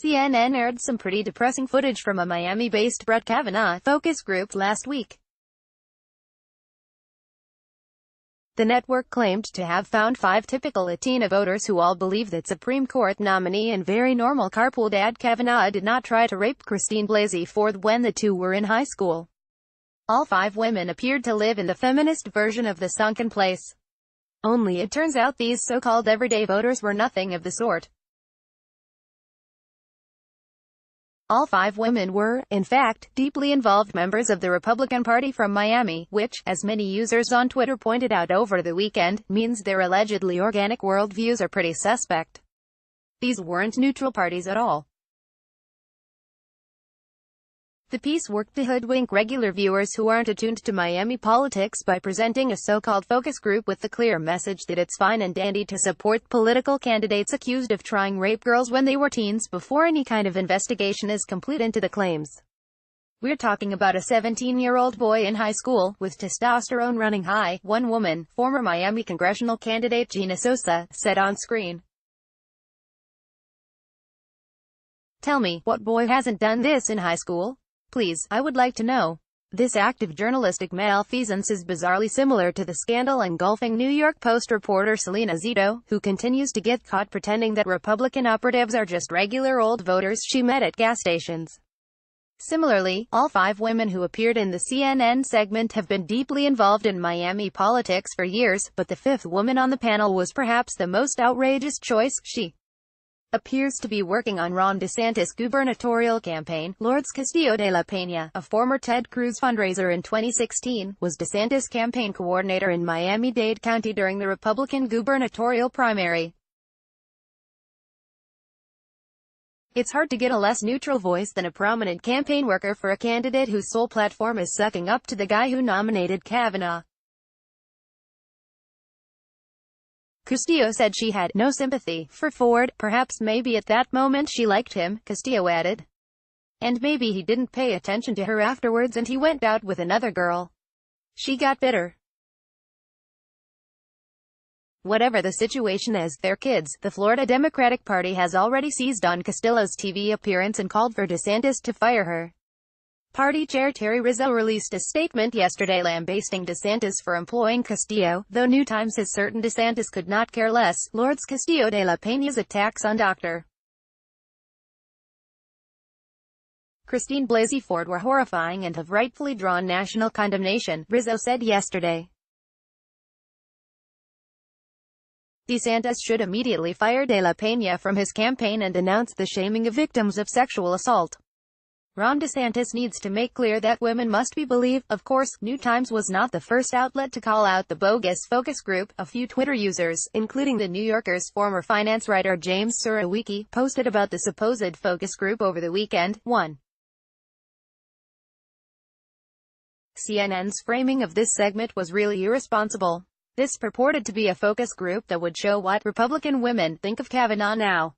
CNN aired some pretty depressing footage from a Miami-based Brett Kavanaugh focus group last week. The network claimed to have found 5 typical Latina voters who all believe that Supreme Court nominee and very normal carpool dad Kavanaugh did not try to rape Christine Blasey Ford when the two were in high school. All 5 women appeared to live in the feminist version of the sunken place. Only it turns out these so-called everyday voters were nothing of the sort. All 5 women were, in fact, deeply involved members of the Republican Party from Miami, which, as many users on Twitter pointed out over the weekend, means their allegedly organic worldviews are pretty suspect. These weren't neutral parties at all. The piece worked to hoodwink regular viewers who aren't attuned to Miami politics by presenting a so-called focus group with the clear message that it's fine and dandy to support political candidates accused of trying rape girls when they were teens before any kind of investigation is complete into the claims. We're talking about a 17-year-old boy in high school, with testosterone running high, one woman, former Miami congressional candidate Gina Sosa, said on screen. Tell me, what boy hasn't done this in high school? Please, I would like to know. This act of journalistic malfeasance is bizarrely similar to the scandal engulfing New York Post reporter Selena Zito, who continues to get caught pretending that Republican operatives are just regular old voters she met at gas stations. Similarly, all 5 women who appeared in the CNN segment have been deeply involved in Miami politics for years, but the 5th woman on the panel was perhaps the most outrageous choice. She appears to be working on Ron DeSantis' gubernatorial campaign. Lourdes Castillo de la Peña, a former Ted Cruz fundraiser in 2016, was DeSantis' campaign coordinator in Miami-Dade County during the Republican gubernatorial primary. It's hard to get a less neutral voice than a prominent campaign worker for a candidate whose sole platform is sucking up to the guy who nominated Kavanaugh. Castillo said she had no sympathy for Ford. Perhaps maybe at that moment she liked him, Castillo added. And maybe he didn't pay attention to her afterwards and he went out with another girl. She got bitter. Whatever the situation is, they're kids. The Florida Democratic Party has already seized on Castillo's TV appearance and called for DeSantis to fire her. Party Chair Terry Rizzo released a statement yesterday lambasting DeSantis for employing Castillo, though New Times is certain DeSantis could not care less. Lourdes Castillo de la Peña's attacks on Dr. Christine Blasey Ford were horrifying and have rightfully drawn national condemnation, Rizzo said yesterday. DeSantis should immediately fire de la Peña from his campaign and denounce the shaming of victims of sexual assault. Ron DeSantis needs to make clear that women must be believed. Of course, New Times was not the first outlet to call out the bogus focus group. A few Twitter users, including The New Yorker's former finance writer James Surowiecki, posted about the supposed focus group over the weekend. 1. CNN's framing of this segment was really irresponsible. This purported to be a focus group that would show what Republican women think of Kavanaugh now.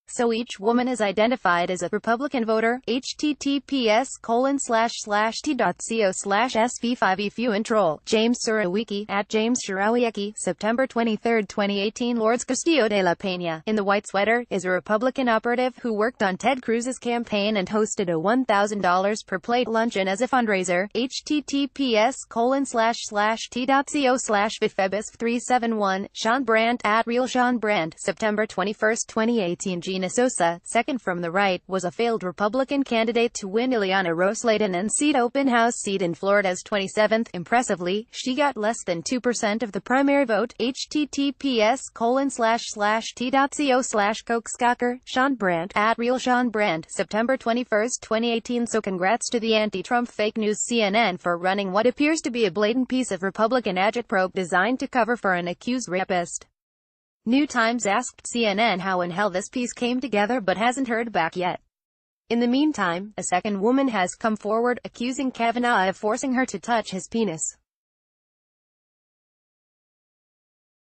So each woman is identified as a Republican voter. https://t.co/sv5 if you enroll. James Surowiecki, at James Surowiecki, September 23, 2018. Lourdes Castillo de la Peña, in the white sweater, is a Republican operative who worked on Ted Cruz's campaign and hosted a $1,000 per plate luncheon as a fundraiser. https://t.co/vfebis371. Sean Brandt, at Real Sean Brandt, September 21, 2018. Gina Sosa, second from the right, was a failed Republican candidate to win Ileana Ros-Lehtinen and seat open House seat in Florida's 27th. Impressively, she got less than 2% of the primary vote. https://t.co/Kokskaker. Sean Brandt, at Real Sean Brandt, September 21, 2018. So congrats to the anti-Trump fake news CNN for running what appears to be a blatant piece of Republican agitprop designed to cover for an accused rapist. New Times asked CNN how in hell this piece came together but hasn't heard back yet. In the meantime, a second woman has come forward, accusing Kavanaugh of forcing her to touch his penis.